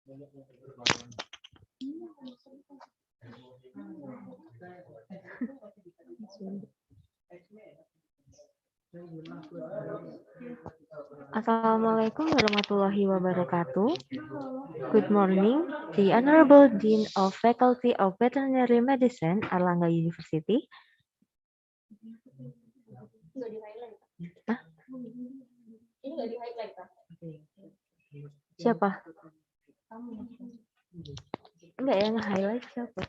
Assalamualaikum warahmatullahi wabarakatuh. Good morning, the Honorable Dean of Faculty of Veterinary Medicine, Airlangga University. Hah? Ini nggak di highlight kan? Siapa? Enggak yang highlight siapa?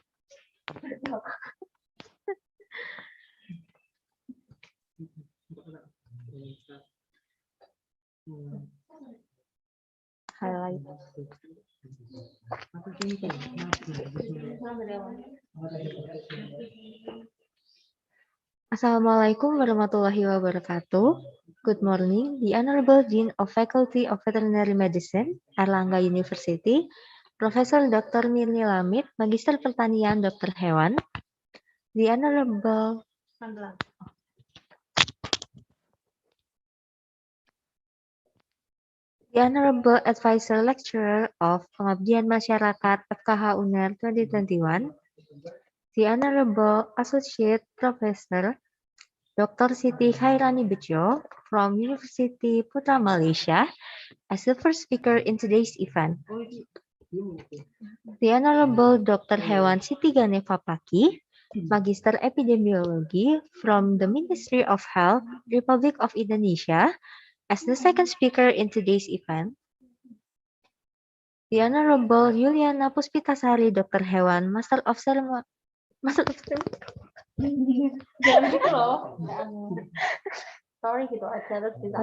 Highlight. Assalamualaikum warahmatullahi wabarakatuh. Good morning, the Honorable Dean of Faculty of Veterinary Medicine, Airlangga University, Profesor Dr. Mirni Lamid, Magister Pertanian Dokter Hewan, the Honorable Advisor Lecturer of Pengabdian Masyarakat FKH UNER 2021, the Honorable Associate Professor Dr. Siti Khairani Bejo from University Putra Malaysia as the first speaker in today's event. The Honorable Dr. Hewan Siti Ganefa Paki, Magister Epidemiologi from the Ministry of Health, Republic of Indonesia, as the second speaker in today's event. The Honorable Yuliana Puspitasari Dr. Hewan, Master of Ceremony. Jangan gitu loh. Sorry gitu aja terus bisa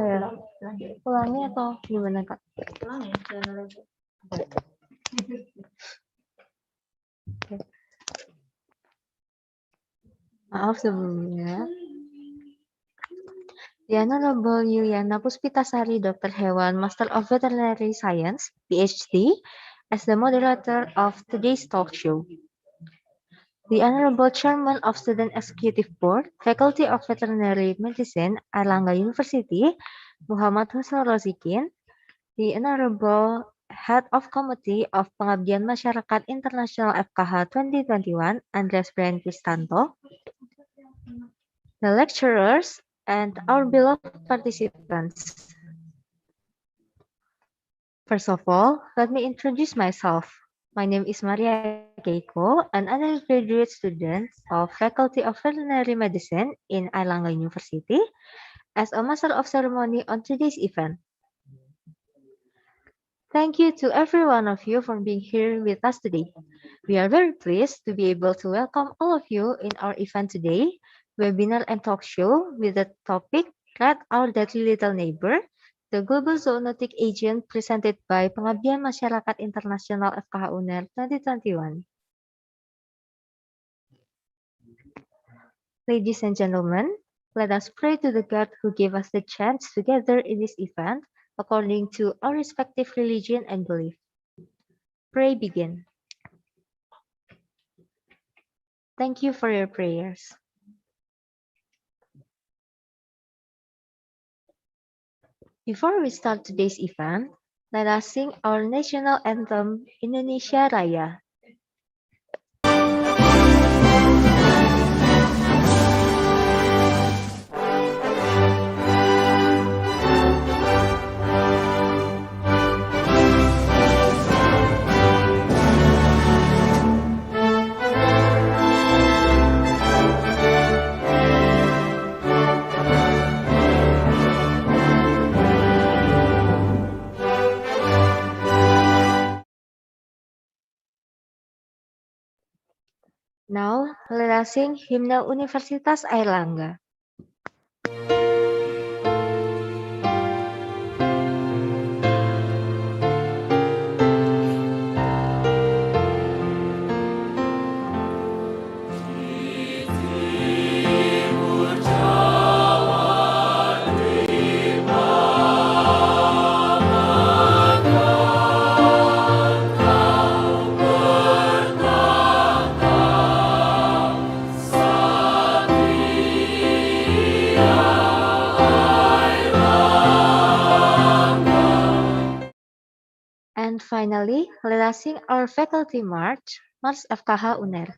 Ulangi atau gimana Kak? ulangi jangan lagi. Maaf sebelumnya. The Honorable Yuliana Puspitasari Dr. Hewan, Master of Veterinary Science, PhD, as the moderator of today's talk show. The Honorable Chairman of Student Executive Board, Faculty of Veterinary Medicine, Airlangga University, Muhammad Husnul Rozikin, the Honorable Head of Committee of Pengabdian Masyarakat International FKH 2021, Andreas Brian Kristanto, the lecturers, and our beloved participants. First of all, let me introduce myself. My name is Maria Keiko, an undergraduate student of Faculty of Veterinary Medicine in Airlangga University, as a Master of Ceremony on today's event. Thank you to every one of you for being here with us today. We are very pleased to be able to welcome all of you in our event today, webinar and talk show with the topic Rat Our Deadly Little Neighbor, the Global Zoonotic Agent presented by Pengabdian Masyarakat Internasional FKH UNER 2021. Ladies and gentlemen, let us pray to the God who gave us the chance to gather in this event according to our respective religion and belief. Pray begin. Thank you for your prayers. Before we start today's event, let us sing our national anthem, Indonesia Raya. Now, let us sing Himne Universitas Airlangga. Satria finally, let us sing our faculty march, Mars FKH UNER.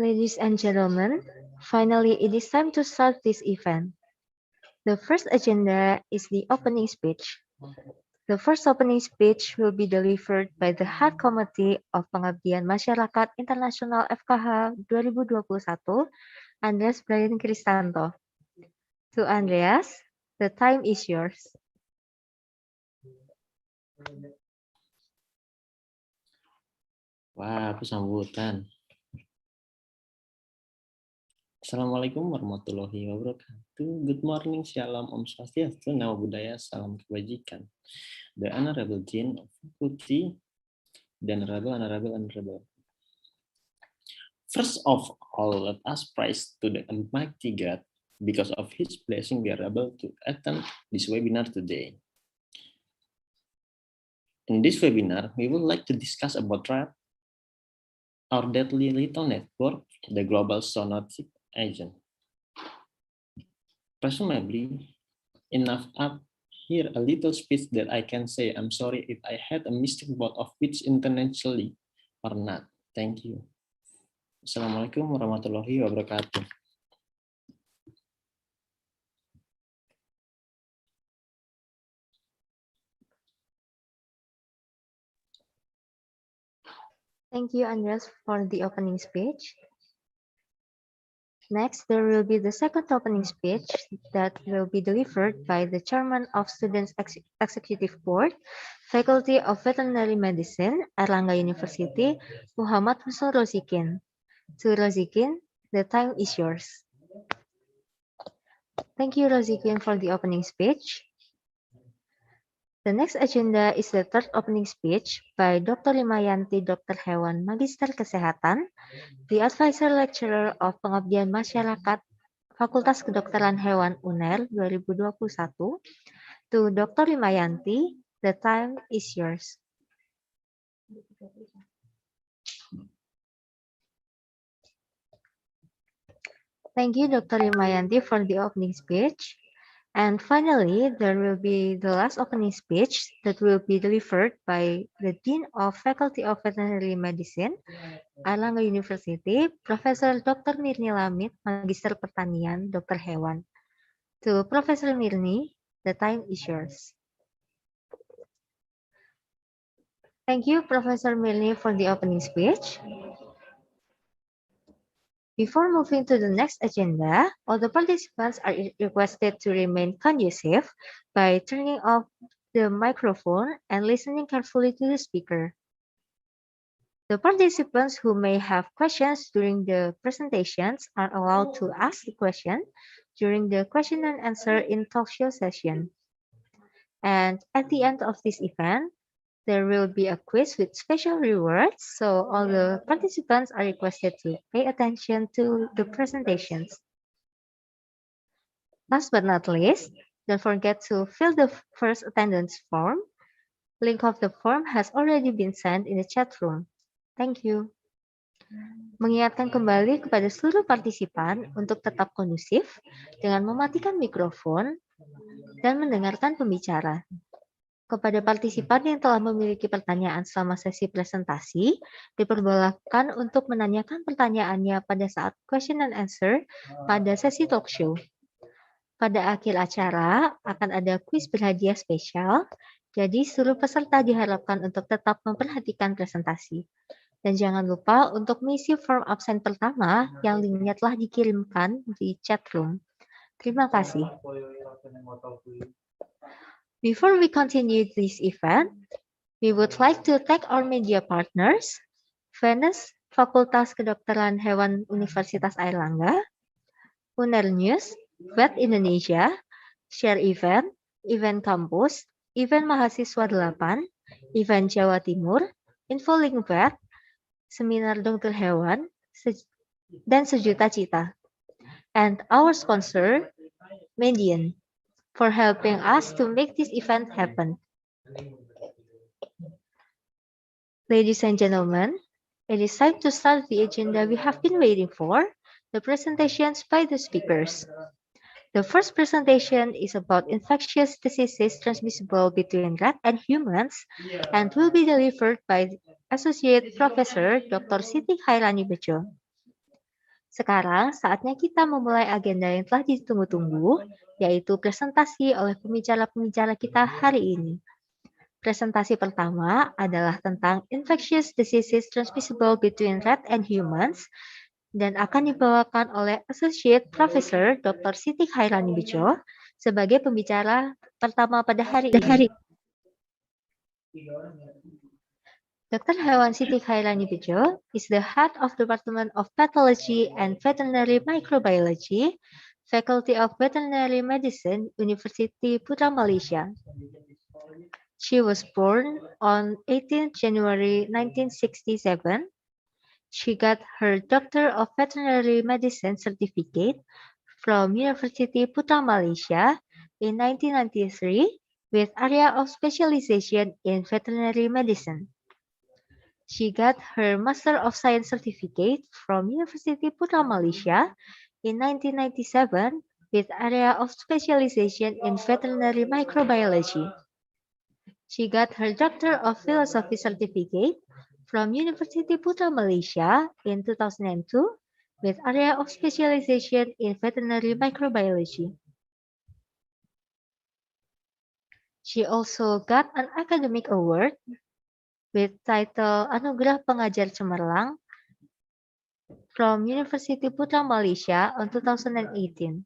Ladies and gentlemen, finally it is time to start this event. The first agenda is the opening speech. The first opening speech will be delivered by the Head Committee of Pengabdian Masyarakat Internasional FKH 2021, Andreas Brian Kristanto. To Andreas, the time is yours. Wah, aku sambutan. Assalamualaikum warahmatullahi wabarakatuh. Good morning, shalom, om swastiastu, namo buddhaya, salam kebajikan. The Honorable Dean of Faculty, the Honorable. First of all, let us praise to the Almighty God. Because of His blessing, we are able to attend this webinar today. In this webinar, we would like to discuss about our deadly little network, the global zoonotic agent. Presumably, enough up here a little speech that I can say I'm sorry if I had a mistake about of which intentionally or not. Thank you. Assalamualaikum warahmatullahi wabarakatuh. Thank you, Andreas, for the opening speech. Next, there will be the second opening speech that will be delivered by the Chairman of Students Executive Board, Faculty of Veterinary Medicine, Airlangga University, Muhammad Husnul Rozikin. To Rozikin, the time is yours. Thank you, Rozikin, for the opening speech. The next agenda is the third opening speech by Dr. Limayanti Dr. Hewan, Magister Kesehatan, the Advisor Lecturer of Pengabdian Masyarakat Fakultas Kedokteran Hewan UNER 2021. To Dr. Limayanti, the time is yours. Thank you, Dr. Limayanti, for the opening speech. And finally, there will be the last opening speech that will be delivered by the Dean of Faculty of Veterinary Medicine, Airlangga University, Profesor Dr. Mirni Lamit, Magister Pertanian, Dr. Hewan. To Professor Mirni, the time is yours. Thank you, Professor Mirni, for the opening speech. Before moving to the next agenda, all the participants are requested to remain conducive by turning off the microphone and listening carefully to the speaker. The participants who may have questions during the presentations are allowed to ask the question during the question and answer in talk show session. And at the end of this event, there will be a quiz with special rewards, so all the participants are requested to pay attention to the presentations. Last but not least, don't forget to fill the first attendance form. Link of the form has already been sent in the chat room. Thank you. Mengingatkan kembali kepada seluruh partisipan untuk tetap kondusif dengan mematikan mikrofon dan mendengarkan pembicara. Kepada partisipan yang telah memiliki pertanyaan selama sesi presentasi, diperbolehkan untuk menanyakan pertanyaannya pada saat question and answer pada sesi talk show. Pada akhir acara, akan ada kuis berhadiah spesial, jadi seluruh peserta diharapkan untuk tetap memperhatikan presentasi. Dan jangan lupa untuk mengisi form absen pertama yang linknya telah dikirimkan di chat room. Terima kasih. Before we continue this event, we would like to thank our media partners, Venus, Fakultas Kedokteran Hewan Universitas Airlangga, UNER News, Vet Indonesia, Share Event, Event Kampus, Event Mahasiswa 8, Event Jawa Timur, Info Lingbat, Seminar Dokter Hewan, dan Sejuta Cita. And our sponsor, Median, for helping us to make this event happen. Ladies and gentlemen, it is time to start the agenda we have been waiting for, the presentations by the speakers. The first presentation is about infectious diseases transmissible between rat and humans and will be delivered by Associate Professor Dr. Siti Khairani Bejo. Sekarang saatnya kita memulai agenda yang telah ditunggu-tunggu, yaitu presentasi oleh pembicara-pembicara kita hari ini. Presentasi pertama adalah tentang infectious diseases transmissible between rat and humans dan akan dibawakan oleh Associate Professor Dr. Siti Khairani Bejo sebagai pembicara pertama pada hari ini. Dr. Hewan Siti Khairani Bejo is the head of Department of Pathology and Veterinary Microbiology, Faculty of Veterinary Medicine, University Putra Malaysia. She was born on 18 January 1967. She got her Doctor of Veterinary Medicine certificate from University Putra Malaysia in 1993 with area of specialization in veterinary medicine. She got her Master of Science certificate from University Putra Malaysia in 1997 with area of specialization in veterinary microbiology. She got her Doctor of Philosophy certificate from University Putra Malaysia in 2002 with area of specialization in veterinary microbiology. She also got an academic award with title Anugerah Pengajar Cemerlang from University Putra Malaysia in 2018.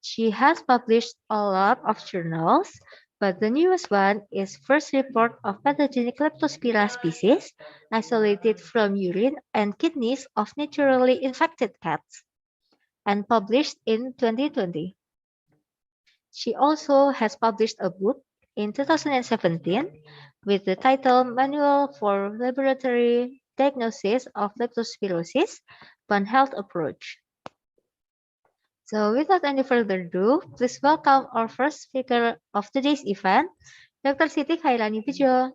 She has published a lot of journals, but the newest one is first report of pathogenic Leptospira species isolated from urine and kidneys of naturally infected cats, and published in 2020. She also has published a book in 2017 with the title Manual for Laboratory Diagnosis of Leptospirosis, One Health Approach. So without any further ado, please welcome our first speaker of today's event, Dr. Siti Khairani Bejo.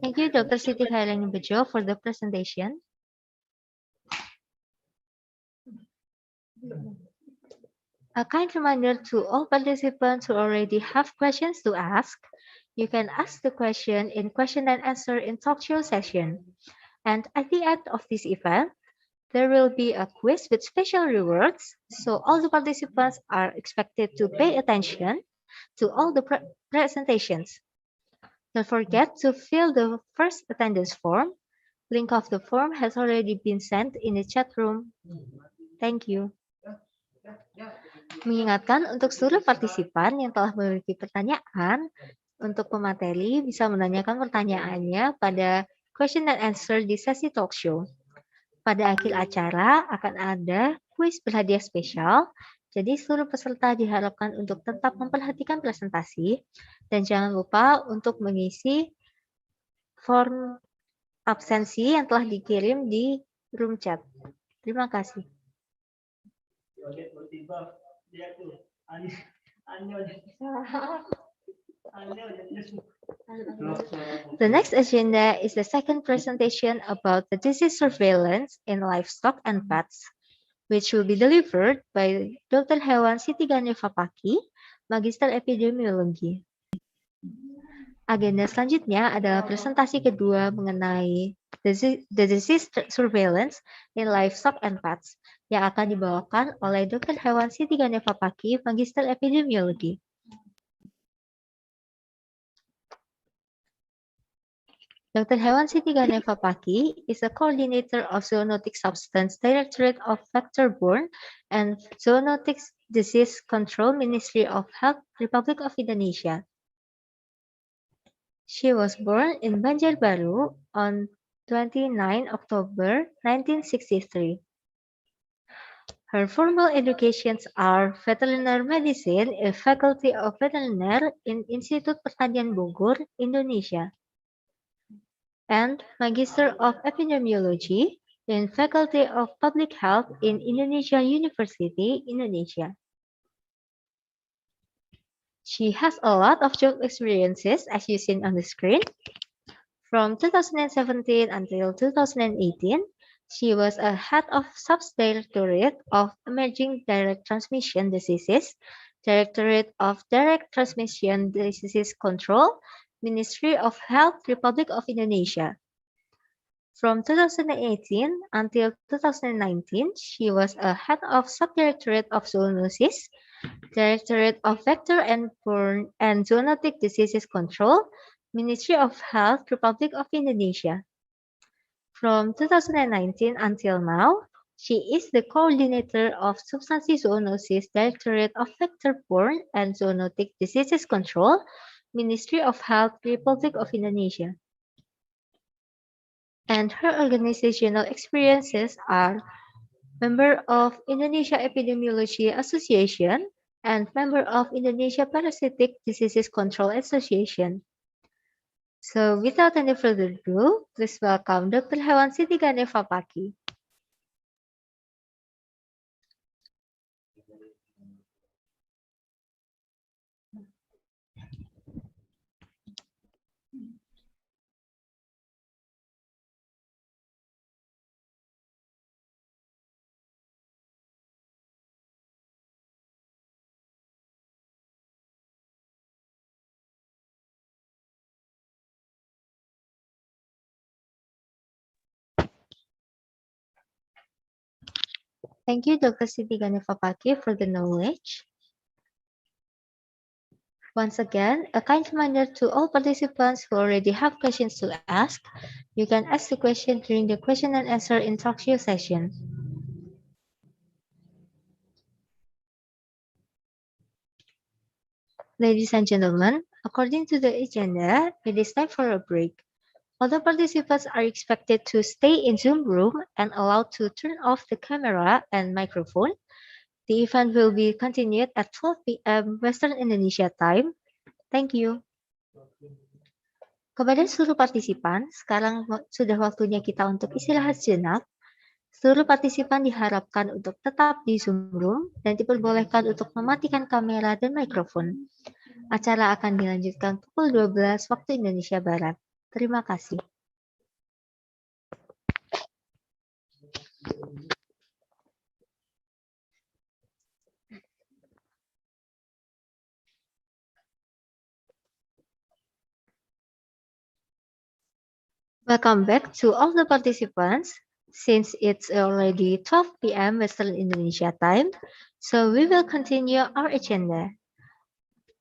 Thank you, Dr. Siti Khairani Bejo, for the presentation. A kind reminder to all participants who already have questions to ask, you can ask the question in question and answer in talk show session. And at the end of this event, there will be a quiz with special rewards, so all the participants are expected to pay attention to all the presentations. Don't forget to fill the first attendance form. Link of the form has already been sent in the chat room. Thank you. Mengingatkan untuk seluruh partisipan yang telah memiliki pertanyaan, untuk pemateri bisa menanyakan pertanyaannya pada question and answer di sesi talk show. Pada akhir acara akan ada kuis berhadiah spesial, jadi seluruh peserta diharapkan untuk tetap memperhatikan presentasi dan jangan lupa untuk mengisi form absensi yang telah dikirim di room chat. Terima kasih. The next agenda is the second presentation about the disease surveillance in livestock and pets, which will be delivered by Dr. Hewan Siti Ganeva Paki, Magister Epidemiologi. Agenda selanjutnya adalah presentasi kedua mengenai the disease surveillance in livestock and pets yang akan dibawakan oleh Dr. Hewan Siti Ganeva Paki, Magister Epidemiologi. Dr. Hewan Siti Ganeva Paki is a coordinator of Zoonotic Substance Directorate of Vector-Borne and Zoonotic Disease Control Ministry of Health, Republic of Indonesia. She was born in Banjarbaru on 29 October 1963. Her formal educations are Veterinary Medicine in Faculty of Veterinary in Institut Pertanian Bogor, Indonesia, and Magister of Epidemiology in Faculty of Public Health in Indonesia University, Indonesia. She has a lot of job experiences as you seen on the screen. From 2017 until 2018, she was a head of Subdirectorate of Emerging Direct Transmission Diseases, Directorate of Direct Transmission Diseases Control, Ministry of Health, Republic of Indonesia. From 2018 until 2019, she was a head of Subdirectorate of Zoonosis, Directorate of Vector and Borne and Zoonotic Diseases Control, Ministry of Health, Republic of Indonesia. From 2019 until now, she is the coordinator of Substansi Zoonosis Directorate of Vector-borne and Zoonotic Diseases Control, Ministry of Health, Republic of Indonesia. And her organizational experiences are member of Indonesia Epidemiology Association and member of Indonesia Parasitic Diseases Control Association. So without any further ado, please welcome Dr. Hewan Siti Ganeva Paki. Thank you, Dr. Siti Ganeva Paki, for the knowledge. Once again, a kind reminder to all participants who already have questions to ask. You can ask the question during the question and answer in talk show session. Ladies and gentlemen, according to the agenda, it is time for a break. All the participants are expected to stay in Zoom room and allowed to turn off the camera and microphone. The event will be continued at 12 p.m. Western Indonesia time. Thank you. Kepada seluruh partisipan, sekarang sudah waktunya kita untuk istirahat sejenak. Seluruh partisipan diharapkan untuk tetap di Zoom room dan diperbolehkan untuk mematikan kamera dan mikrofon. Acara akan dilanjutkan pukul 12 waktu Indonesia Barat. Terima kasih. Welcome back to all the participants. Since it's already 12 p.m. Western Indonesia time, so we will continue our agenda.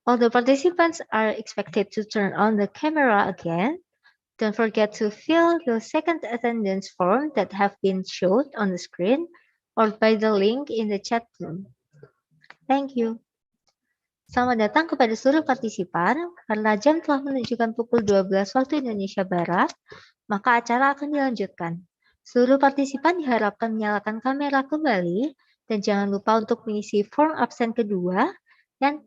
All the participants are expected to turn on the camera again. Don't forget to fill the second attendance form that have been showed on the screen or by the link in the chat room. Thank you. Selamat datang kepada seluruh partisipan. Karena jam telah menunjukkan pukul 12 waktu Indonesia Barat, maka acara akan dilanjutkan. Seluruh partisipan diharapkan menyalakan kamera kembali dan jangan lupa untuk mengisi form absen kedua yang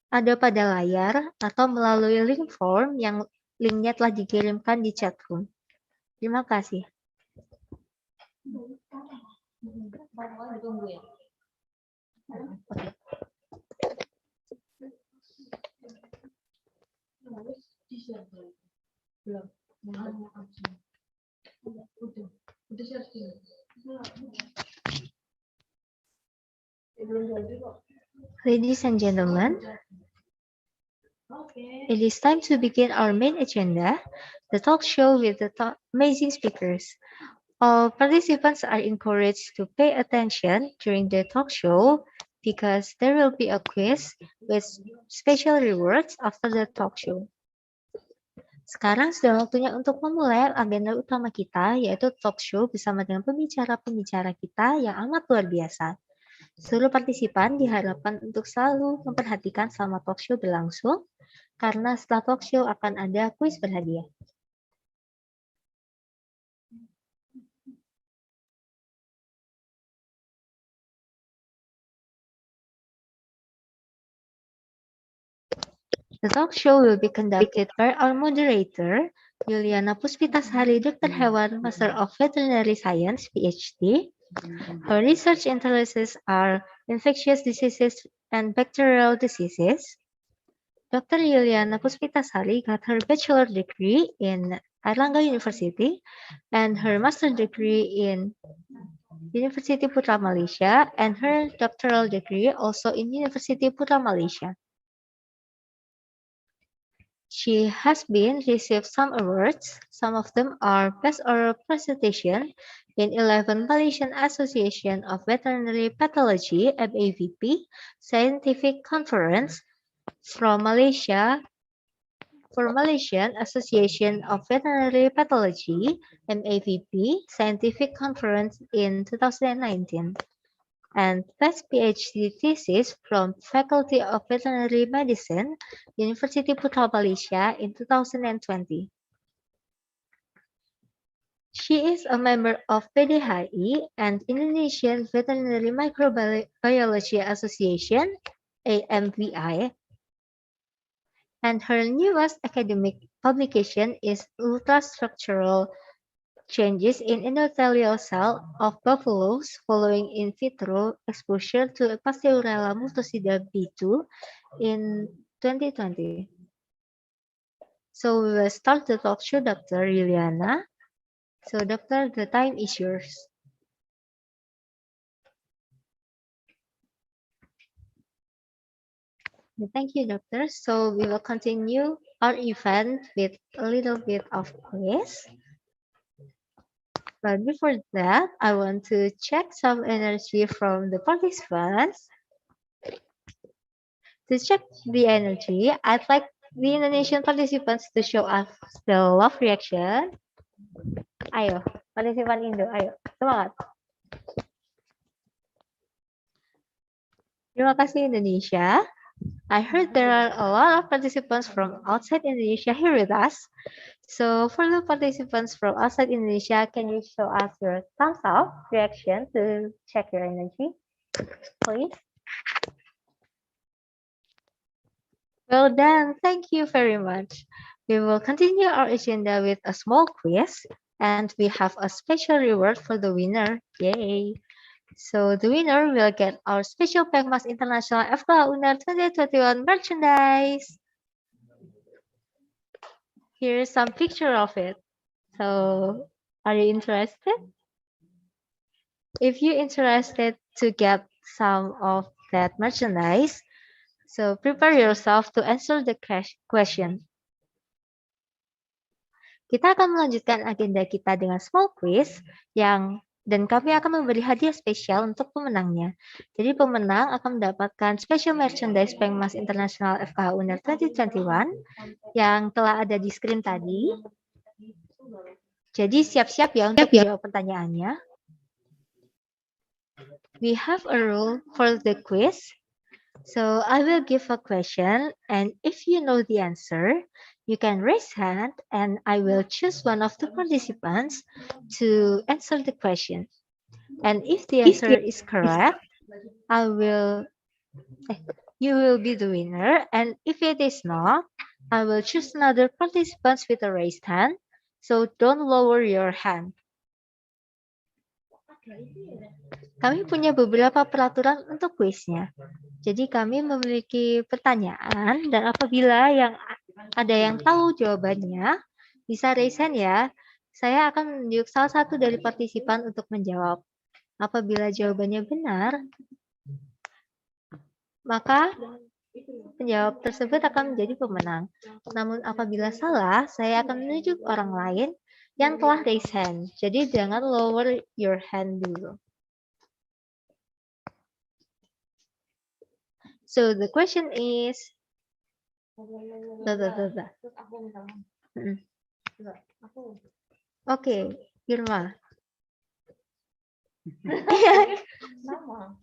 ada pada layar atau melalui link form yang linknya telah dikirimkan di chat room. Terima kasih. Ladies and gentlemen, it is time to begin our main agenda, the talk show with the amazing speakers. All participants are encouraged to pay attention during the talk show because there will be a quiz with special rewards after the talk show. Sekarang sudah waktunya untuk memulai agenda utama kita, yaitu talk show bersama dengan pembicara-pembicara kita yang amat luar biasa. Seluruh partisipan diharapkan untuk selalu memperhatikan selama talk show berlangsung, karena setelah talk show akan ada kuis berhadiah. The talk show will be conducted by our moderator, Yuliana Puspitasari, Dr. Hewan, Master of Veterinary Science, PhD. Her research interests are infectious diseases and bacterial diseases. Dr. Yuliana Puspitasari got her bachelor degree in Airlangga University and her master degree in University Putra Malaysia and her doctoral degree also in University Putra Malaysia. She has been received some awards. Some of them are Best Oral Presentation in 11 Malaysian Association of Veterinary Pathology (MAVP) Scientific Conference from Malaysia for Malaysian Association of Veterinary Pathology (MAVP) Scientific Conference in 2019. And Best PhD thesis from Faculty of Veterinary Medicine, University Putra Malaysia in 2020. She is a member of PDHI and Indonesian Veterinary Microbiology Association, AMVI, and her newest academic publication is Ultrastructural Changes in endothelial cell of buffaloes following in vitro exposure to Pasteurella multocida B2 in 2020. So we will start the talk show, Dr. Juliana. So doctor, the time is yours. Thank you, doctor. So we will continue our event with a little bit of quiz. But before that, I want to check some energy from the participants. To check the energy, I'd like the Indonesian participants to show us the love reaction. Ayo, partisipan Indo, ayo, semangat. Terima kasih Indonesia. I heard there are a lot of participants from outside Indonesia here with us. So for the participants from outside Indonesia, can you show us your thumbs up reaction to check your energy, please? Well done. Thank you very much. We will continue our agenda with a small quiz, and we have a special reward for the winner. Yay! So the winner will get our special Pengmas International FKH UNER 2021 merchandise. Here's some picture of it. So are you interested? If you're interested to get some of that merchandise, so prepare yourself to answer the question. Kita akan melanjutkan agenda kita dengan small quiz dan kami akan memberi hadiah spesial untuk pemenangnya. Jadi pemenang akan mendapatkan special merchandise Pengmas International FKH UNER 2021 yang telah ada di screen tadi. Jadi siap-siap ya untuk jawab pertanyaannya. We have a rule for the quiz. So I will give a question, and if you know the answer, you can raise hand and I will choose one of the participants to answer the question. And if the answer is correct, you will be the winner. And if it is not, I will choose another participant with a raised hand. So don't lower your hand. Kami punya beberapa peraturan untuk kuisnya. Jadi kami memiliki pertanyaan dan apabila ada yang tahu jawabannya, bisa raise hand ya. Saya akan menunjuk salah satu dari partisipan untuk menjawab. Apabila jawabannya benar, maka penjawab tersebut akan menjadi pemenang. Namun apabila salah, saya akan menunjuk orang lain yang telah raise hand. Jadi jangan lower your hand dulu. So the question is, Okay, Irma. Sama.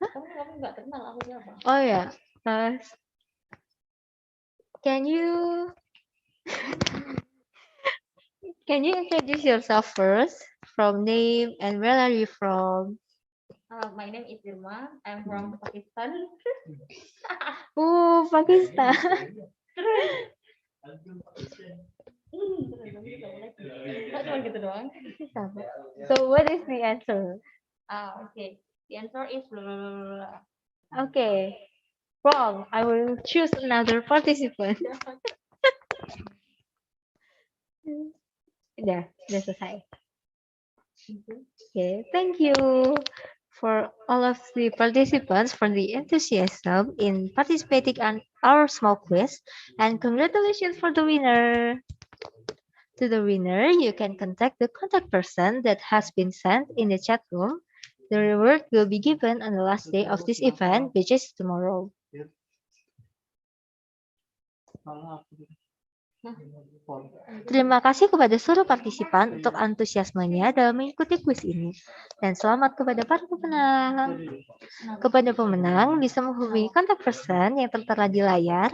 Kamu nggak kenal aku siapa? Oh ya, can you introduce yourself first, from name and where are you from? My name is Irma. I'm from Pakistan. Oh, Pakistan. doang. Sama. So what is the answer? Okay. The answer is blah, blah, blah, blah, blah. Okay, wrong. I will choose another participant. Udah selesai. Okay, thank you for all of the participants for the enthusiasm in participating on our small quiz, and congratulations for the winner. To the winner, you can contact the contact person that has been sent in the chat room. The reward will be given on the last day of this event, which is tomorrow. Terima kasih kepada seluruh partisipan untuk antusiasmenya dalam mengikuti kuis ini. Dan selamat kepada para pemenang. Kepada pemenang bisa menghubungi kontak person yang tertera di layar.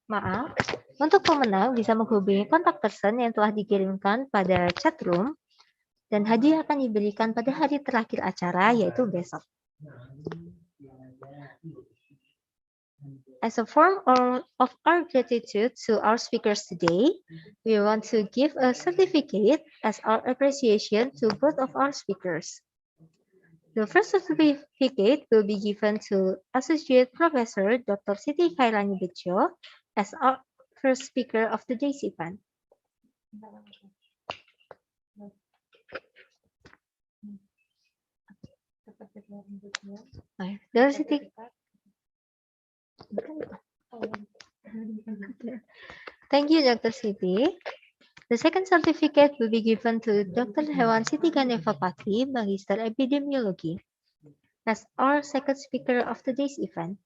Maaf, untuk pemenang bisa menghubungi kontak person yang telah dikirimkan pada chat room dan hadiah akan diberikan pada hari terakhir acara yaitu besok. As a form of our gratitude to our speakers today, we want to give a certificate as our appreciation to both of our speakers. The first certificate will be given to Associate Professor Dr. Siti Khairani Bejo as our first speaker of today's event. Dr. Siti. Thank you, Dr. Siti. The second certificate will be given to Dr. Hewan Siti Ganeva Pati, Magister Epidemiology, as our second speaker of today's event.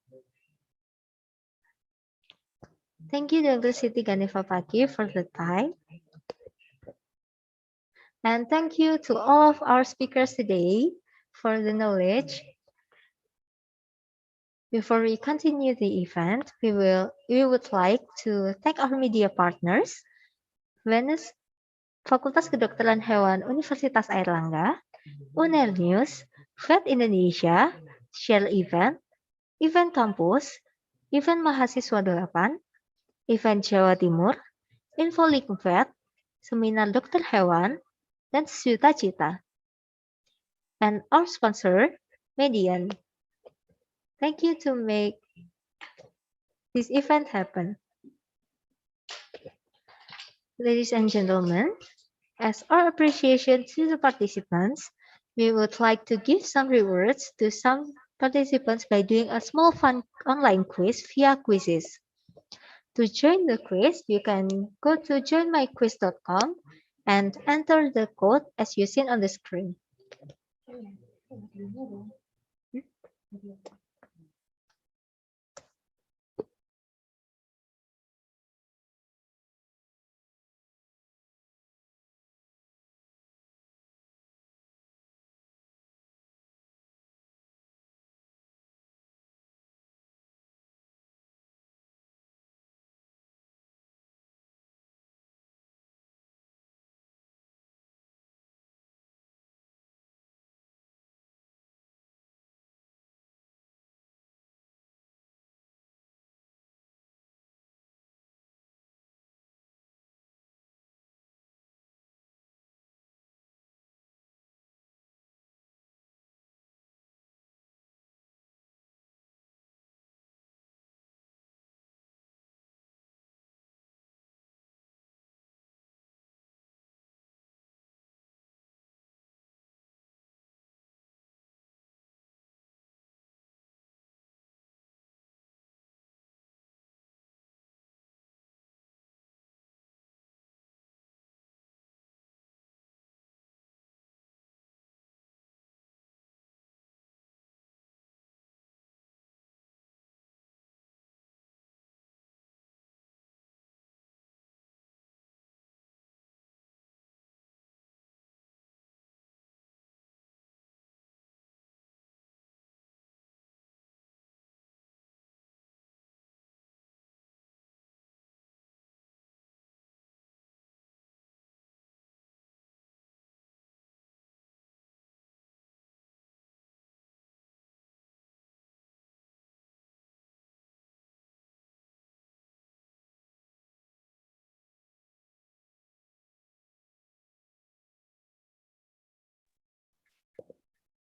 Thank you, Dr. Siti Ganeva Pati, for the time. And thank you to all of our speakers today for the knowledge. Before we continue the event, we would like to thank our media partners, Venus Fakultas Kedokteran Hewan Universitas Airlangga, Uner News, Vet Indonesia, Share Event, Event Kampus, Event Mahasiswa 8, Event Jawa Timur, Infolink Vet, Seminar Dokter Hewan, dan Sejuta Cita. And our sponsor, Median. Thank you to make this event happen. Ladies and gentlemen, as our appreciation to the participants, we would like to give some rewards to some participants by doing a small fun online quiz via quizzes. To join the quiz, you can go to joinmyquiz.com and enter the code as you see on the screen.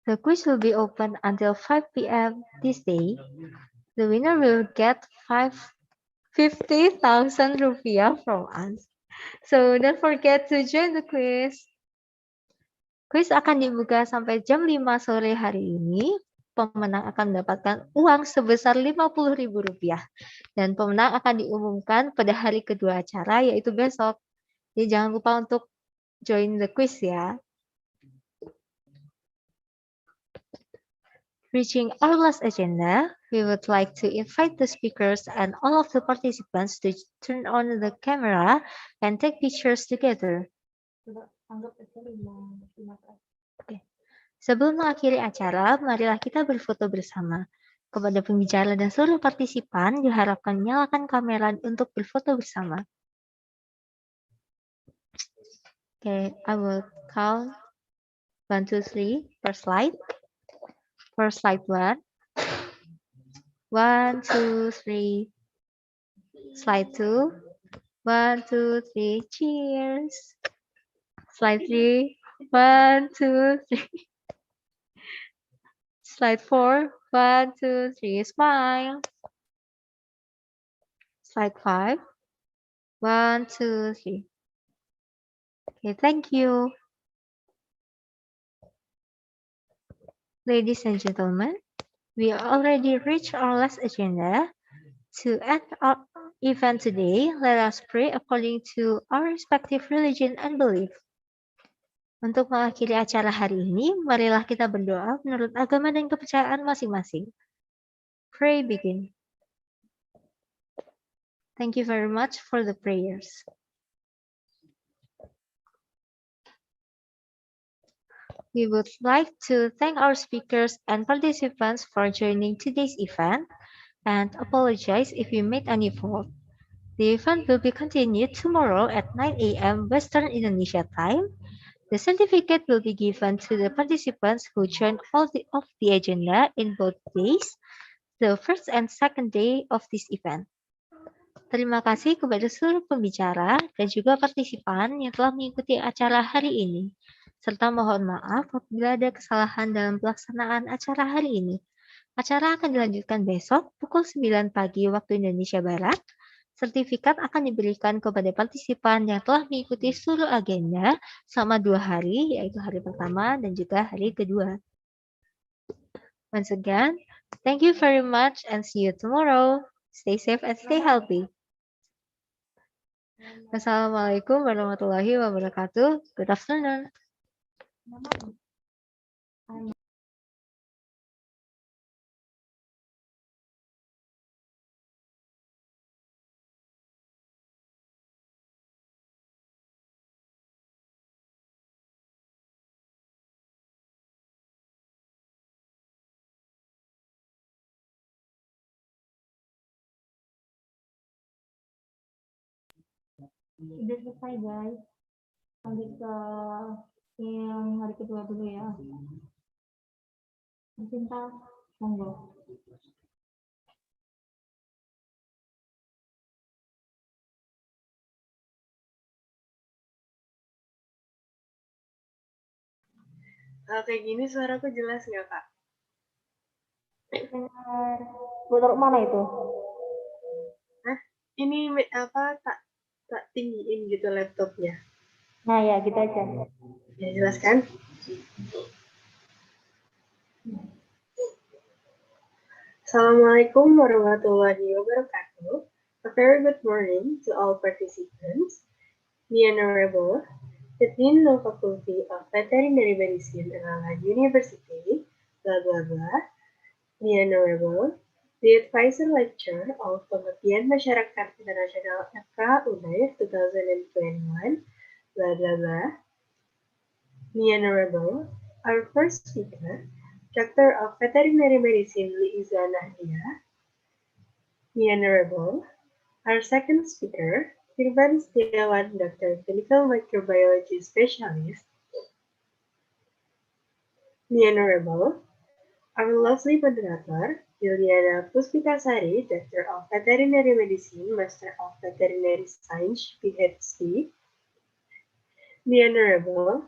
The quiz will be open until 5 p.m. this day. The winner will get 50,000 rupiah from us. So don't forget to join the quiz. Quiz akan dibuka sampai jam 5 sore hari ini. Pemenang akan mendapatkan uang sebesar Rp50.000 dan pemenang akan diumumkan pada hari kedua acara, yaitu besok. Jadi jangan lupa untuk join the quiz ya. Reaching our last agenda, we would like to invite the speakers and all of the participants to turn on the camera and take pictures together. Anggap aja 5 Oke. Sebelum mengakhiri acara, marilah kita berfoto bersama. Kepada pembicara dan seluruh partisipan, diharapkan menyalakan kamera untuk berfoto bersama. Oke, I will count 1, 2, 3 per slide. For slide 1. 1, 2, 3. Slide 2. 1, 2, 3. Cheers. Slide 3. 1, 2, 3. Slide 4. 1, 2, 3. Smile. Slide 5. 1, 2, 3. Okay, thank you. Ladies and gentlemen, we already reached our last agenda. To end our event today, let us pray according to our respective religion and belief. Untuk mengakhiri acara hari ini, marilah kita berdoa menurut agama dan kepercayaan masing-masing. Pray begin. Thank you very much for the prayers. We would like to thank our speakers and participants for joining today's event and apologize if we made any fault. The event will be continued tomorrow at 9 a.m. Western Indonesia time. The certificate will be given to the participants who joined all of the agenda in both days, the first and second day of this event. Terima kasih kepada seluruh pembicara dan juga partisipan yang telah mengikuti acara hari ini. Serta mohon maaf apabila ada kesalahan dalam pelaksanaan acara hari ini. Acara akan dilanjutkan besok pukul 9 pagi waktu Indonesia Barat. Sertifikat akan diberikan kepada partisipan yang telah mengikuti seluruh agenda selama 2 hari, yaitu hari pertama dan juga hari kedua. Once again, thank you very much and see you tomorrow. Stay safe and stay healthy. Assalamualaikum warahmatullahi wabarakatuh. Good afternoon. Udah selesai guys. Lanjut ke yang hari kedua dulu ya. Cinta, monggo. Kayak gini suaraku jelas nggak, Kak? Dengar. Buat taruh mana itu? Hah? Ini apa tak tinggiin gitu laptopnya. Nah ya, gitu aja. Ya jelas kan? Assalamualaikum warahmatullahi wabarakatuh. A very good morning to all participants. The Honorable, the Dean of Faculty of Veterinary Medicine at University, blah blah blah. The Honorable, the Advisor Lecturer of Pengabdian Masyarakat Internasional FK Unair 2021, blah blah blah. The Honorable, our first speaker, Doctor of Veterinary Medicine Liza Nahdia. The Honorable, our second speaker, Firman Setiawan, Dr. Clinical Microbiology Specialist. The Honorable, our lovely moderator, Juliana Puspitasari, Doctor of Veterinary Medicine, Master of Veterinary Science, PhD. The Honorable,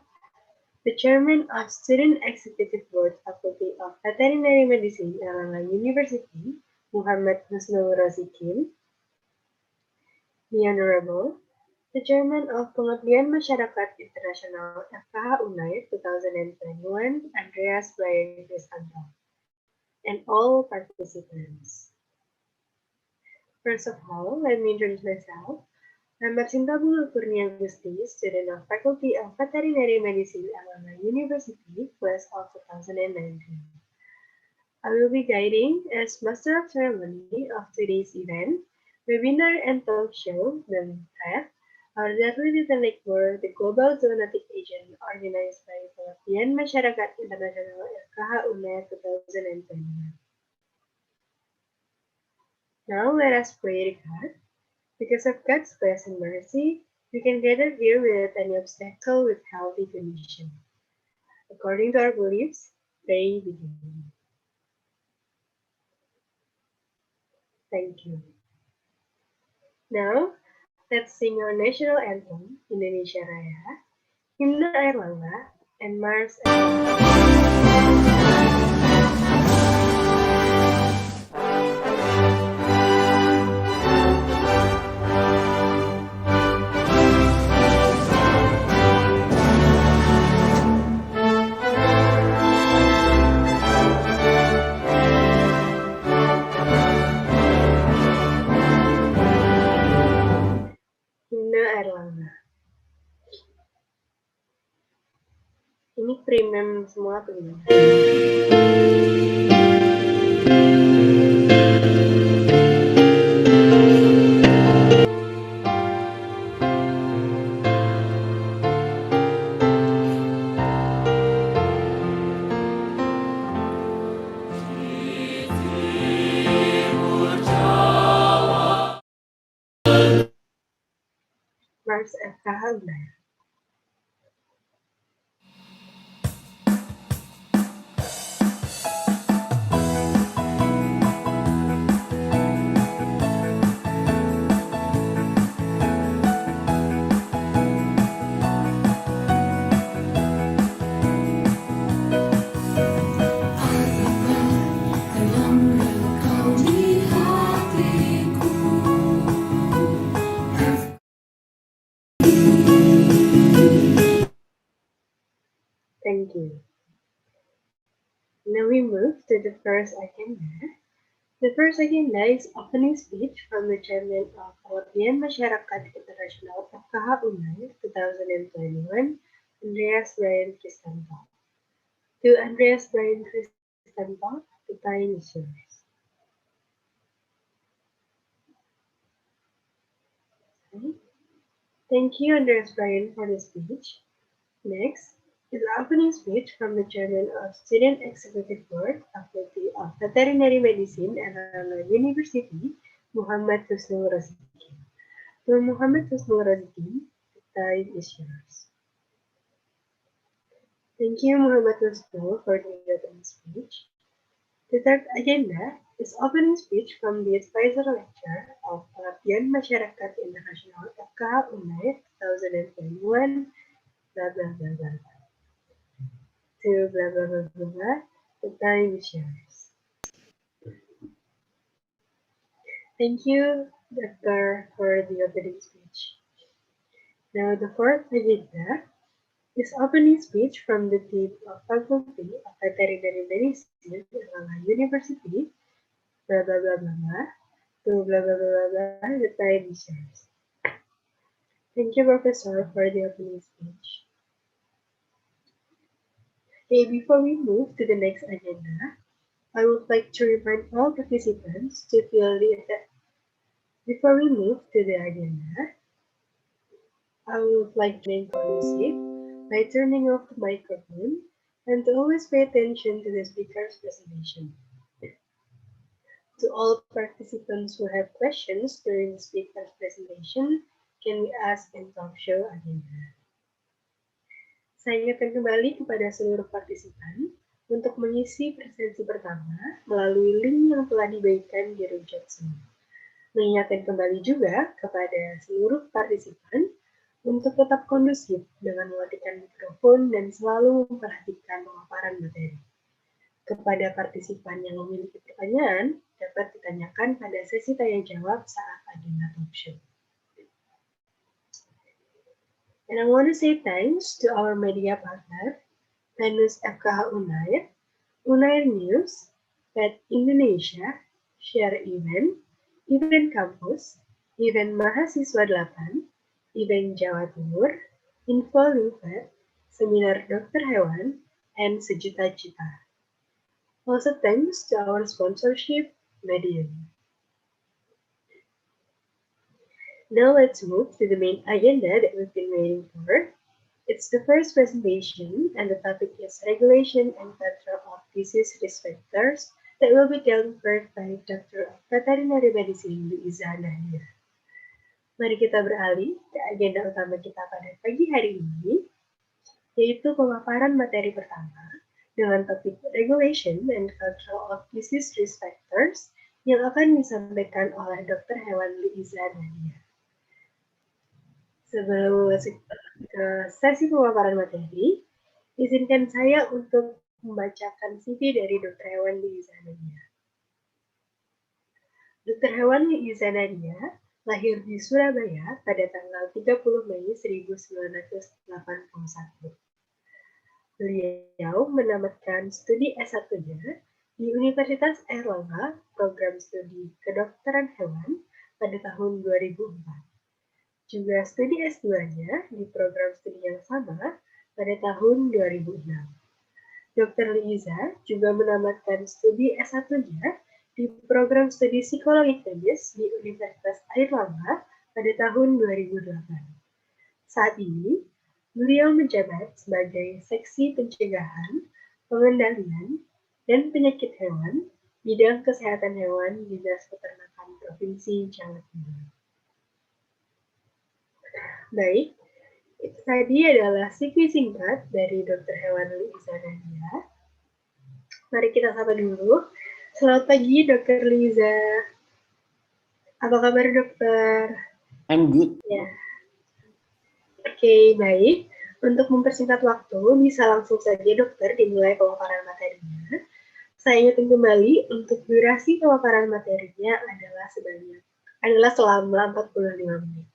the Chairman of Student Executive Board, Faculty of Veterinary Medicine, Erlangga University, Muhammad Husnul Rozikin, the Honorable, the Chairman of Pengabdian Masyarakat Internasional FKH Unair 2021, Andreas Brian Kristanto, and all participants. First of all, let me introduce myself. I'm Marcinta Bulu Kurnia Gusti, student of Faculty of Veterinary Medicine, Erlangga University, class of 2019. I will be guiding as Master of Ceremony of today's event, webinar and talk show, the TREF, our Daily Network, the Global Zoonotic Agent, organized by Pengabdian Masyarakat Internasional FKH Unair 2021. Now let us pray to God. Because of God's grace and mercy, we can gather here without any obstacle with healthy condition. According to our beliefs, pray begin. Thank you. Now, let's sing our national anthem, Indonesia Raya, Himne Airlangga, and Mars Himne Airlangga. Ini premium semua atau gimana? Mars FKH Unair. Thank you. Now we move to the first agenda. The first agenda is opening speech from the Chairman of Pengabdian Masyarakat Internasional FKH Unair 2021, Andreas Brian Kristanto. To Andreas Brian Kristanto, the time is yours. Okay. Thank you, Andreas Brian, for the speech. Next is the opening speech from the Chairman of Student Executive Board, Faculty of Veterinary Medicine, Erlangga University, Muhammad Husnul Rozikin. To Muhammad Husnul Rozikin, the time is yours. Thank you, Muhammad Husnul, for the opening speech. The third agenda is opening speech from the advisor lecturer of Pengabdian Masyarakat Internasional FKH Unair 2021, blah blah blah blah. To blah blah blah blah blah, the time is yours. Thank you, Doctor, for the opening speech. Now the fourth agenda is opening speech from the Dean of Faculty of Veterinary Medicine, Erlangga University, blah blah blah blah blah, to blah blah blah blah blah, the time is yours. Thank you, Professor, for the opening speech. Okay, before we move to the next agenda, I would like to remind all participants to fill the Before we move to the agenda, I would like to be inclusive by turning off the microphone and to always pay attention to the speaker's presentation. To all participants who have questions during the speaker's presentation, can we ask in talk show agenda? Saya ingatkan kembali kepada seluruh partisipan untuk mengisi presensi pertama melalui link yang telah dibagikan di room chat semua. Mengingatkan kembali juga kepada seluruh partisipan untuk tetap kondusif dengan mematikan mikrofon dan selalu memperhatikan pemaparan materi. Kepada partisipan yang memiliki pertanyaan, dapat ditanyakan pada sesi tanya jawab saat agenda talk show. And I want to say thanks to our media partner, Venus FKH Unair, Unair News, Pet Indonesia, Share Event, Event Campus, Event Mahasiswa 8, Event Jawa Timur, Info Limpet, Seminar Dokter Hewan, and Sejuta Cita. Also thanks to our sponsorship, Medium. Now let's move to the main agenda that we've been waiting for. It's the first presentation, and the topic is Regulation and Control of Disease Risk Factors that will be delivered by Dr. of Veterinary Medicine, Luisa Nadia. Mari kita beralih ke agenda utama kita pada pagi hari ini, yaitu pemaparan materi pertama dengan topik Regulation and Control of Disease Risk Factors yang akan disampaikan oleh Dr. Hewan Luisa Nadia. Sebelum masuk ke sesi pemaparan materi, izinkan saya untuk membacakan CV dari Dr. Hewan Luisa Nadia. Dr. Hewan Luisa Nadia lahir di Surabaya pada tanggal 30 Mei 1981. Beliau menamatkan studi S1-nya di Universitas Airlangga, program studi kedokteran hewan pada tahun 2004. Juga studi S2-nya di program studi yang sama pada tahun 2006. Dr. Liza juga menamatkan studi S1-nya di program studi psikologi klinis di Universitas Airlangga pada tahun 2008. Saat ini, beliau menjabat sebagai Seksi Pencegahan, Pengendalian, dan Penyakit Hewan, Bidang Kesehatan Hewan Dinas Peternakan Provinsi Jawa Timur. Baik, itu tadi adalah CV singkat dari Dr. Hewan Luisa Nadia. Mari kita sapa dulu. Selamat pagi, Dr. Liza. Apa kabar, dokter? I'm good. Ya. Oke, baik. Untuk mempersingkat waktu, bisa langsung saja dokter dimulai pemaparan materinya. Saya ingatkan kembali untuk durasi pemaparan materinya adalah selama 45 menit.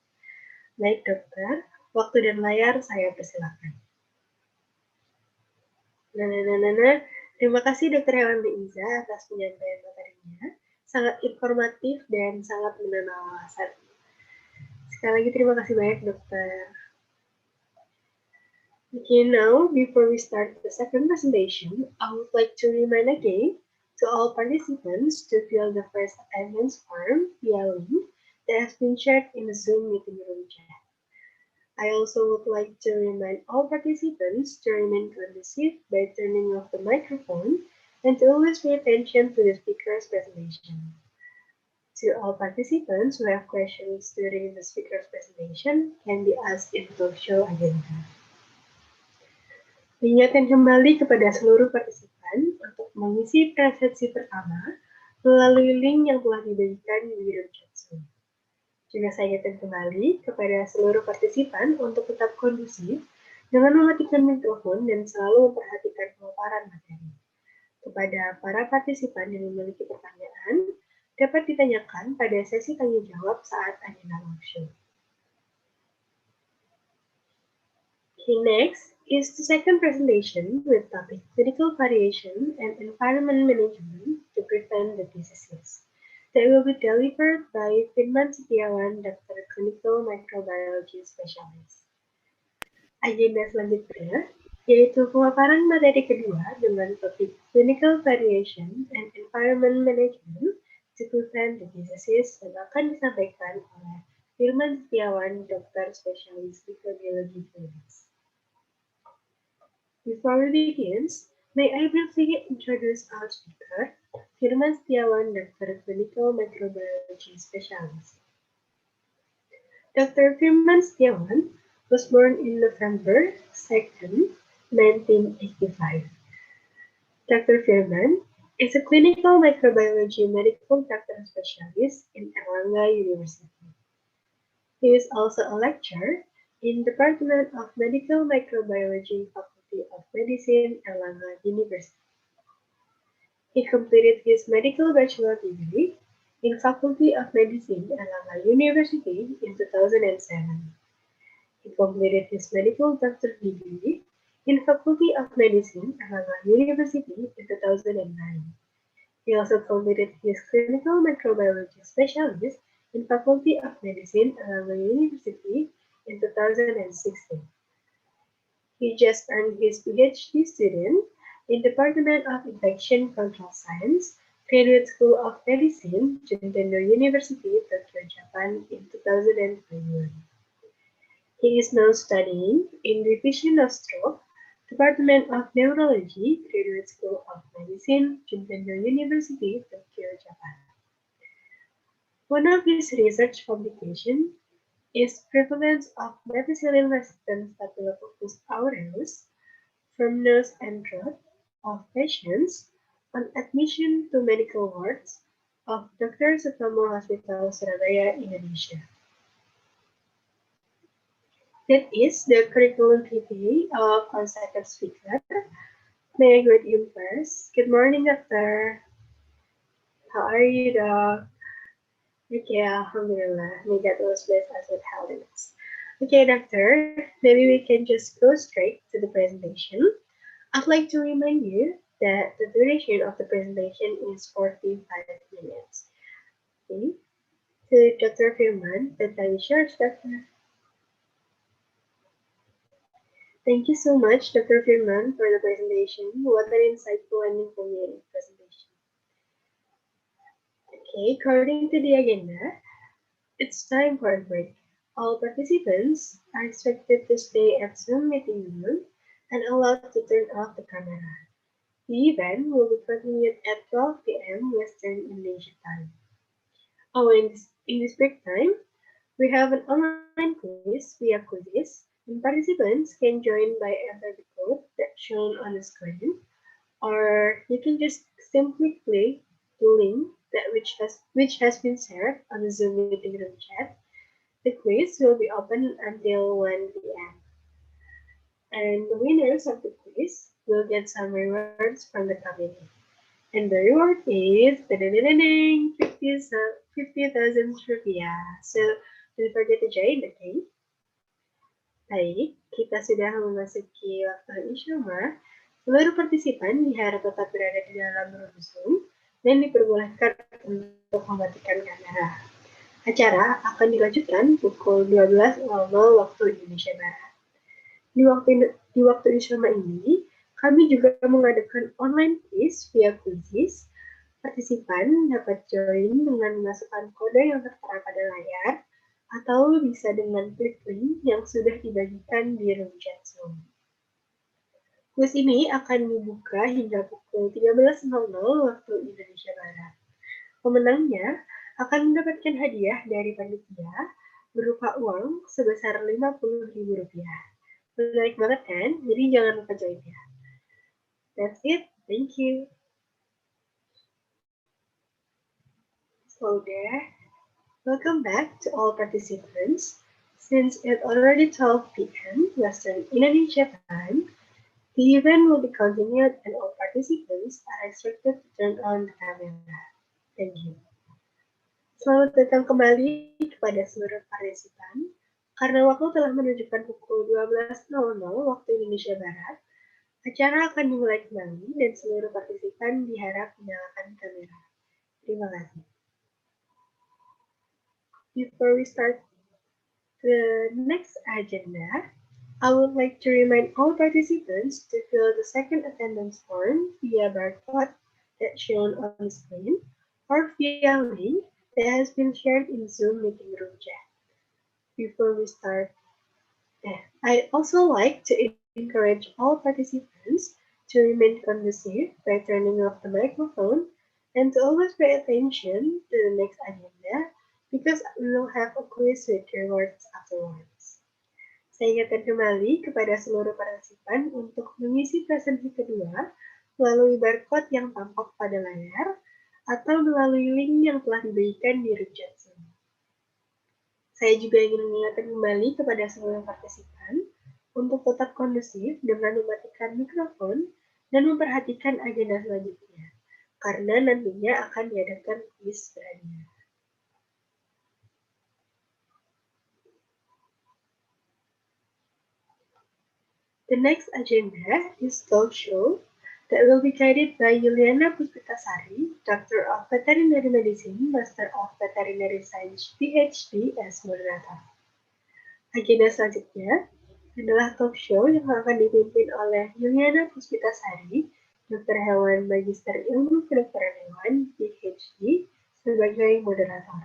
Baik dokter, waktu dan layar saya persilakan. Terima kasih Dr. Hewan Liza atas penyampaian materinya. Sangat informatif dan sangat menambah wawasan. Sekali lagi terima kasih banyak dokter. Okay, now, before we start the second presentation, I would like to remind again to all participants to fill the first attendance form via link that has been shared in the Zoom meeting room chat. I also would like to remind all participants to remain conducive by turning off the microphone and to always pay attention to the speaker's presentation. To all participants who have questions during the speaker's presentation can be asked in talk show agenda. Diingatkan kembali kepada seluruh partisipan untuk mengisi presensi pertama melalui link yang telah dibagikan di room chat Zoom. Juga saya ingatkan kembali kepada seluruh partisipan untuk tetap kondusif dengan mematikan mikrofon dan selalu memperhatikan pemaparan materi. Kepada para partisipan yang memiliki pertanyaan, dapat ditanyakan pada sesi tanya jawab saat agenda talkshow. Okay, next is the second presentation with topic Clinical Variation and Environment Management to Prevent the Diseases. That will be delivered by Pengmas, Dr. Clinical Microbiology Specialist. Agenda selanjutnya yaitu pemaparan materi kedua dengan topik Clinical Variation and Environment Management to Prevent the Diseases yang akan disampaikan oleh Pengmas, Dr. Spesialis Microbiology Klinis. Before we begin, may I briefly introduce our speaker, Pengmas, Dr. Clinical Microbiology Specialist. Dr. Pengmas was born in November 2nd, 1985. Dr. Pengmas is a clinical microbiology medical doctor specialist in Airlangga University. He is also a lecturer in Department of Medical Microbiology, Faculty of Medicine, Erlangen University. He completed his medical bachelor degree in Faculty of Medicine, Erlangen University in 2007. He completed his medical doctor degree in Faculty of Medicine, Erlangen University in 2009. He also completed his clinical microbiology specialist in Faculty of Medicine, Erlangen University in 2016. He just earned his PhD student in Department of Infection Control Science, Graduate School of Medicine, Juntendo University, Tokyo, Japan in 2021. He is now studying in Division of Stroke, Department of Neurology, Graduate School of Medicine, Juntendo University, Tokyo, Japan. One of his research publications is prevalence of methicillin-resistant Staphylococcus aureus from nose and throat of patients on admission to medical wards of Dr. Sutomo Hospital, Surabaya, Indonesia. That is the curriculum vitae of our second speaker. May I greet you first? Good morning, doctor. How are you, doc? Okay, alhamdulillah. May God always bless us with healthiness. Okay, doctor, maybe we can just go straight to the presentation. I'd like to remind you that the duration of the presentation is 45 minutes. Okay, to Dr. Firman, the time is yours, doctor. Thank you so much, Dr. Firman, for the presentation. What an insightful and informative presentation. Okay, according to the agenda, it's time for a break. All participants are expected to stay at Zoom meeting room and allowed to turn off the camera. The event will be continued at 12 p.m. Western Indonesia time. Oh, in this break time, we have an online quiz via Quizzes, and participants can join by enter the code that's shown on the screen, or you can just simply click the link that which has been shared on the Zoom meeting room chat. The quiz will be open until 1 p.m. And the winners of the quiz will get some rewards from the committee. And the reward is 50,000 rupiah. So don't forget to join, okay? Baik, kita sudah memasuki waktu isyama. Seluruh partisipan diharap tetap berada di dalam room Zoom dan diperbolehkan untuk mematikan kamera. Acara akan dilanjutkan pukul 12.00 waktu Indonesia Barat. Di waktu isyama ini, kami juga mengadakan online quiz via Quizzes. Partisipan dapat join dengan memasukkan kode yang tertera pada layar atau bisa dengan klik link yang sudah dibagikan di room chat Zoom. Quiz ini akan dibuka hingga pukul 13.00 waktu Indonesia Barat. Pemenangnya akan mendapatkan hadiah dari panitia berupa uang sebesar Rp50.000. Menarik banget kan? Jadi jangan lupa join ya. That's it. Thank you. So there. Welcome back to all participants. Since it's already 12 p.m. Western Indonesia time, the event will be continued and all participants are expected to turn on the camera. Thank you. Selamat datang kembali kepada seluruh partisipan. Karena waktu telah menunjukkan pukul 12.00 waktu Indonesia Barat, acara akan dimulai kembali dan seluruh partisipan diharap menyalakan kamera. Terima kasih. Before we start the next agenda, I would like to remind all participants to fill the second attendance form via barcode that's shown on the screen or via link that has been shared in Zoom meeting room chat. Before we start, I'd also like to encourage all participants to remain conducive by turning off the microphone and to always pay attention to the next agenda because we will have a quiz with rewards afterwards. Saya ingatkan kembali kepada seluruh partisipan untuk mengisi presentasi kedua melalui barcode yang tampak pada layar atau melalui link yang telah diberikan di room chat Zoom. Saya juga ingin mengingatkan kembali kepada seluruh partisipan untuk tetap kondusif dengan mematikan mikrofon dan memperhatikan agenda selanjutnya, karena nantinya akan diadakan kuis berhadiah. The next agenda is talk show that will be guided by Yuliana Puspitasari, Doctor of Veterinary Medicine, Master of Veterinary Science, PhD as moderator. Agenda selanjutnya adalah talk show yang akan dipimpin oleh Yuliana Puspitasari, Dokter Hewan Magister Ilmu Kedokteran Hewan, PhD, sebagai moderator.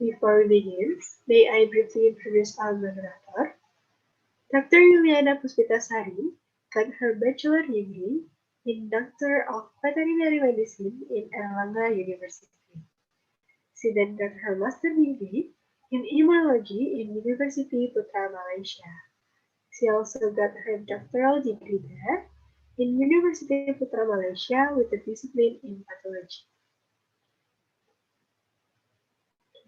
Before we begin, may I briefly introduce our moderator. Dr. Yuliana Puspitasari got her bachelor degree in Doctor of Veterinary Medicine in Erlangga University. She then got her master degree in Immunology in University Putra Malaysia. She also got her doctoral degree there in University Putra Malaysia with a discipline in pathology.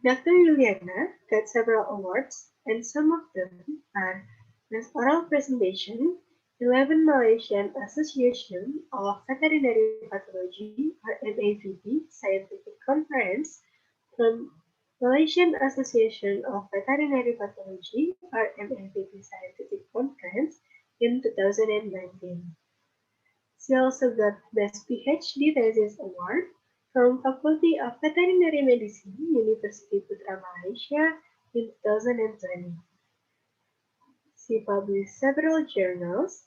Dr. Yuliana got several awards, and some of them are Best Oral Presentation, 11 Malaysian Association of Veterinary Pathology or MAVP Scientific Conference from Malaysian Association of Veterinary Pathology or MAVP Scientific Conference in 2019. She also got Best PhD Thesis Award from Faculty of Veterinary Medicine, University Putra Malaysia in 2020. She published several journals,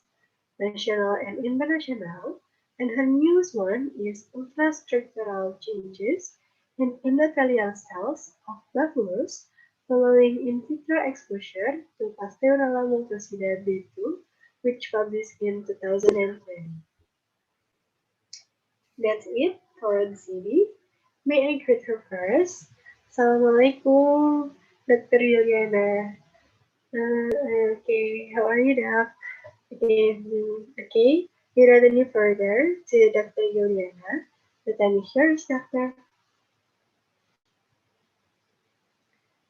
national and international, and her newest one is Ultrastructural Changes in Endothelial Cells of Buffaloes following in vitro exposure to Pasteurella multocida B2, which published in 2020. That's it for the CD. May I greet her first? Assalamualaikum, Dr. Yuliana. Okay, how are you, Doc? Okay, without any further to Dr. Yuliana, the time is yours, Doctor.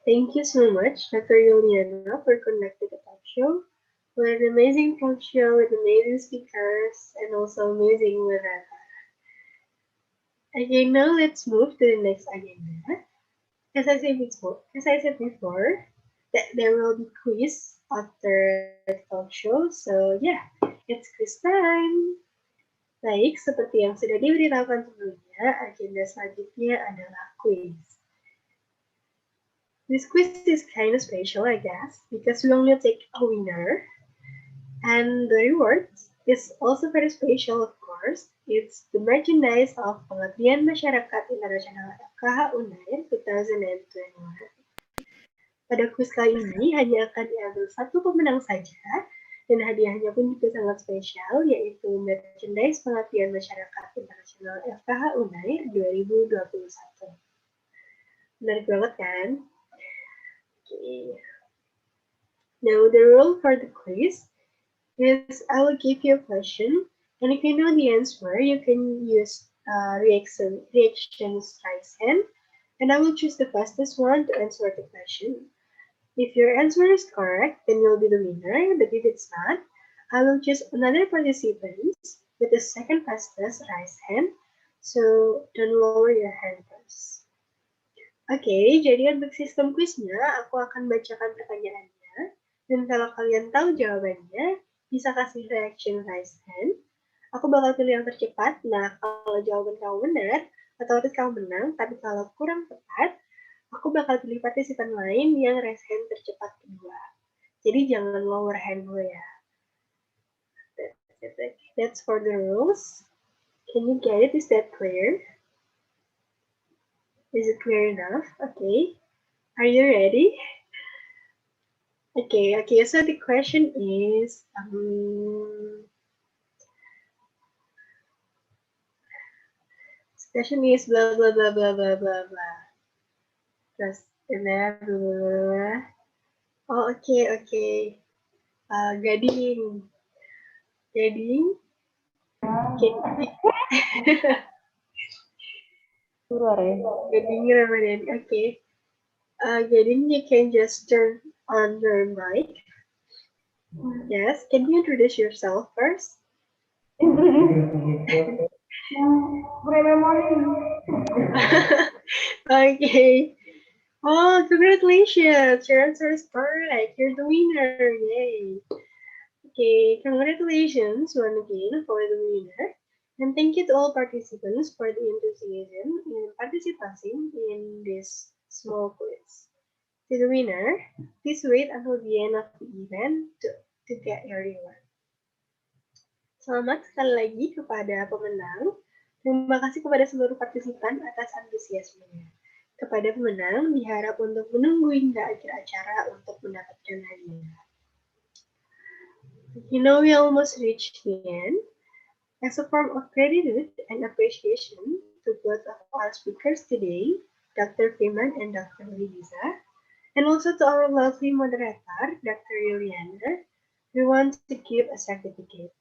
Thank you so much, Dr. Yuliana, for conducting the talk show. What an amazing talk show with amazing speakers and also amazing weather. Okay, now let's move to the next agenda. As I said before, that there will be quiz after the talk show. So yeah, it's quiz time. Baik, seperti yang sudah diberitahukan sebelumnya, agenda selanjutnya adalah quiz. This quiz is kind of special, I guess, because we only take a winner. And the reward is also very special, of course. It's the merchandise of Pengabdian Masyarakat Internasional FKH Unair 2021. Pada kuis kali ini hanya akan diambil satu pemenang saja, dan hadiahnya pun juga sangat spesial, yaitu merchandise Pengabdian Masyarakat Internasional FKH Unair 2021. Menarik banget kan? Okay. Now the rule for the quiz is I will give you a question, and if you know the answer, you can use reactions raise hand, and I will choose the fastest one to answer the question. If your answer is correct, then you'll be the winner, but if it's not, I will choose another participant with the second fastest raise hand, so don't lower your hand first. Oke, jadi untuk sistem kuisnya, aku akan bacakan pertanyaannya, dan kalau kalian tahu jawabannya, bisa kasih reaction raise hand. Aku bakal pilih yang tercepat. Nah, kalau jawaban kamu benar, otomatis kamu menang. Tapi kalau kurang tepat, aku bakal pilih partisipan lain yang raise hand tercepat kedua. Jadi jangan lower hand dulu ya. That's for the rules. Can you get it? Is that clear? Is it clear enough? Okay. Are you ready? Okay, so the question is, question is blah blah blah blah blah blah blah. Plus blah blah blah. Oh, okay. Gading. Okay. Gading Ramadan. Okay. Gadin, you can just turn on your mic. Yes, can you introduce yourself first? Okay. Oh, congratulations! Your answer is correct. You're the winner. Yay. Okay, congratulations once again for the winner. And thank you to all participants for the enthusiasm in participating in this small quiz. To the winner, please wait until the end of the event to get your reward. Selamat sekali lagi kepada pemenang. Terima kasih kepada seluruh partisipan atas antusiasmenya. Kepada pemenang, diharap untuk menunggu hingga akhir acara untuk mendapatkan hadiah. You know, we almost reached the end. As a form of gratitude and appreciation to both of our speakers today, Dr. Freeman and Dr. Lisa, and also to our lovely moderator, Dr. Yuliana, we want to give a certificate.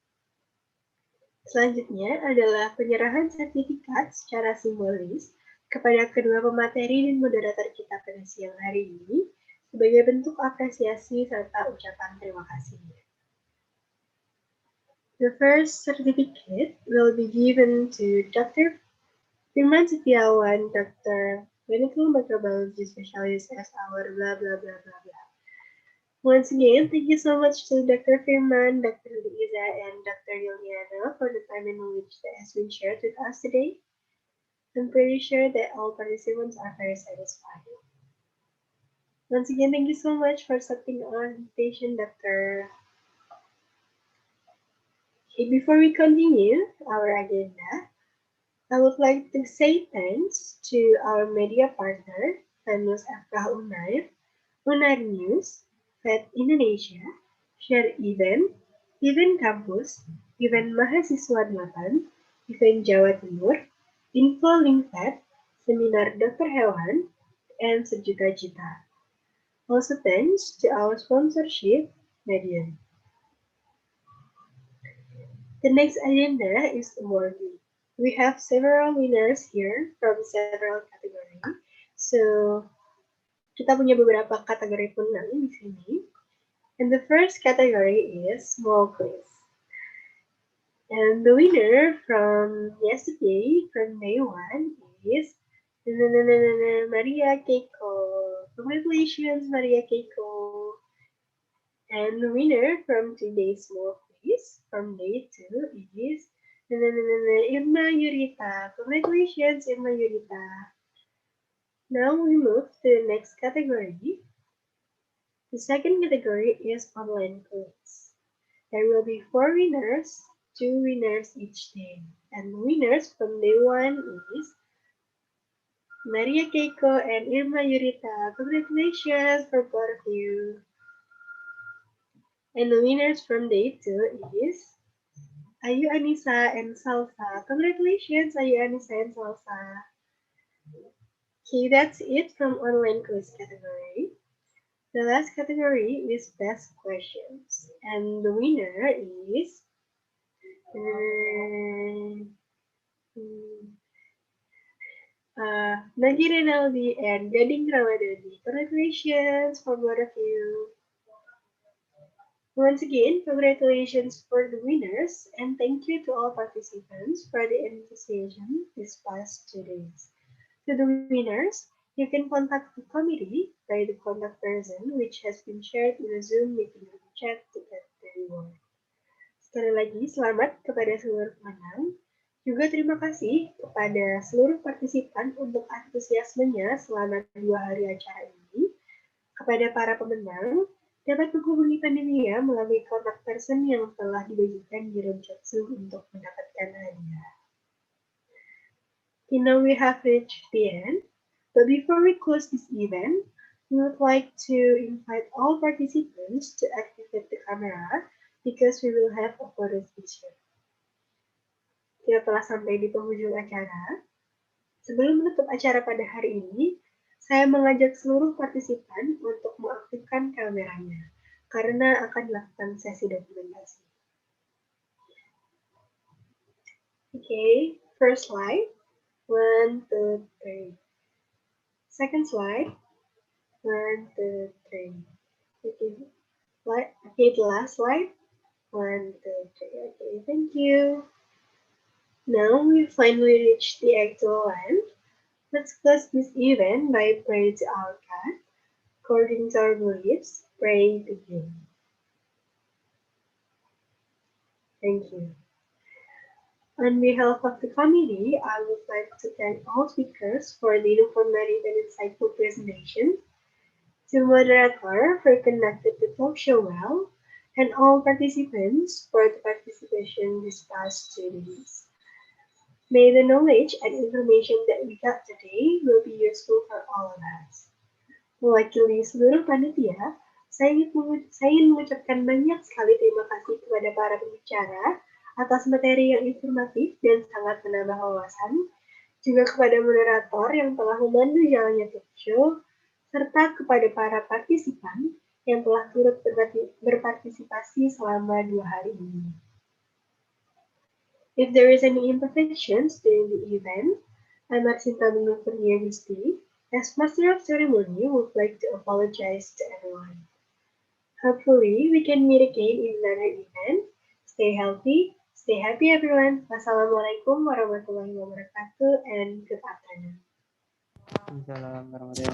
Selanjutnya adalah penyerahan sertifikat secara simbolis kepada kedua pemateri dan moderator kita pada siang hari ini sebagai bentuk apresiasi serta ucapan terima kasih. The first certificate will be given to Dr. Firman Setiawan, Dr. Clinical Microbiology Specialist as our blah blah blah blah blah. Once again, thank you so much to Dr. Firman, Dr. Liza, and Dr. Yuliana for the time and knowledge that has been shared with us today. I'm pretty sure that all participants are very satisfied. Once again, thank you so much for accepting our invitation, Dr. Okay, before we continue our agenda, I would like to say thanks to our media partner, Pengmas FK Unair News, Vet Indonesia, Share Event Kampus, Event Mahasiswa 8, Event Jawa Timur, Info Linkpad, Seminar Dr. Hewan, and Sejuta Cita. Also thanks to our sponsorship, Median. The next agenda is awarding. We have several winners here from several categories. So, kita punya beberapa kategori pemenang di sini. And the first category is small quiz. And the winner from yesterday, from day 1, is Maria Keiko. Congratulations, Maria Keiko. And the winner from today's small quiz, from day 2, is Irma Yurita. Congratulations, Irma Yurita. Now we move to the next category. The second category is online quiz. There will be 4 winners, 2 winners each day. And the winners from day 1 is Maria Keiko and Irma Yurita. Congratulations for both of you. And the winners from day 2 is Ayu Anissa and Salsa. Congratulations, Ayu Anissa and Salsa. Okay, that's it from online quiz category. The last category is best questions. And the winner is Nagi Renaldi and Gading Ramadhani. Congratulations for both of you. Once again, congratulations for the winners and thank you to all participants for the enthusiasm these past 2 days. To the winners, you can contact the committee by the contact person which has been shared in the Zoom meeting room chat to get the reward. Sekali lagi, selamat kepada seluruh pemenang. Juga terima kasih kepada seluruh partisipan untuk antusiasmenya selama 2 hari acara ini. Kepada para pemenang, dapat menghubungi panitia melalui kontak person yang telah dibagikan di room chat Zoom untuk mendapatkan hadiah. You know we have reached the end, but before we close this event, we would like to invite all participants to activate the camera because we will have a photo session. Kita telah sampai di penghujung acara. Sebelum menutup acara pada hari ini, saya mengajak seluruh partisipan untuk mengaktifkan kameranya, karena akan dilakukan sesi dokumentasi. Okay, first slide. 1, 2, 3. Second slide. 1, 2, 3. Okay, okay, the last slide. 1, 2, 3. Okay, thank you. Now we finally reached the actual end. Let's close this event by praying to our God. According to our beliefs, pray begin. Thank you. On behalf of the committee, I would like to thank all speakers for the informative and insightful presentation, to moderator for conducting the talk show well, and all participants for the participation this past 2 days. May the knowledge and information that we got today will be useful for all of us. Mewakili seluruh panitia, saya ingin mengucapkan banyak sekali terima kasih kepada para pembicara atas materi yang informatif dan sangat menambah wawasan, juga kepada moderator yang telah memandu jalannya talk show, serta kepada para partisipan yang telah turut berpartisipasi selama 2 hari ini. If there is any imperfections during the event, I, Marcinta Bingung Gusti, as Master of Ceremony, would like to apologize to everyone. Hopefully, we can meet again in another event. Stay healthy, stay happy everyone. Wassalamualaikum warahmatullahi wabarakatuh and good afternoon. Assalamualaikum warahmatullahi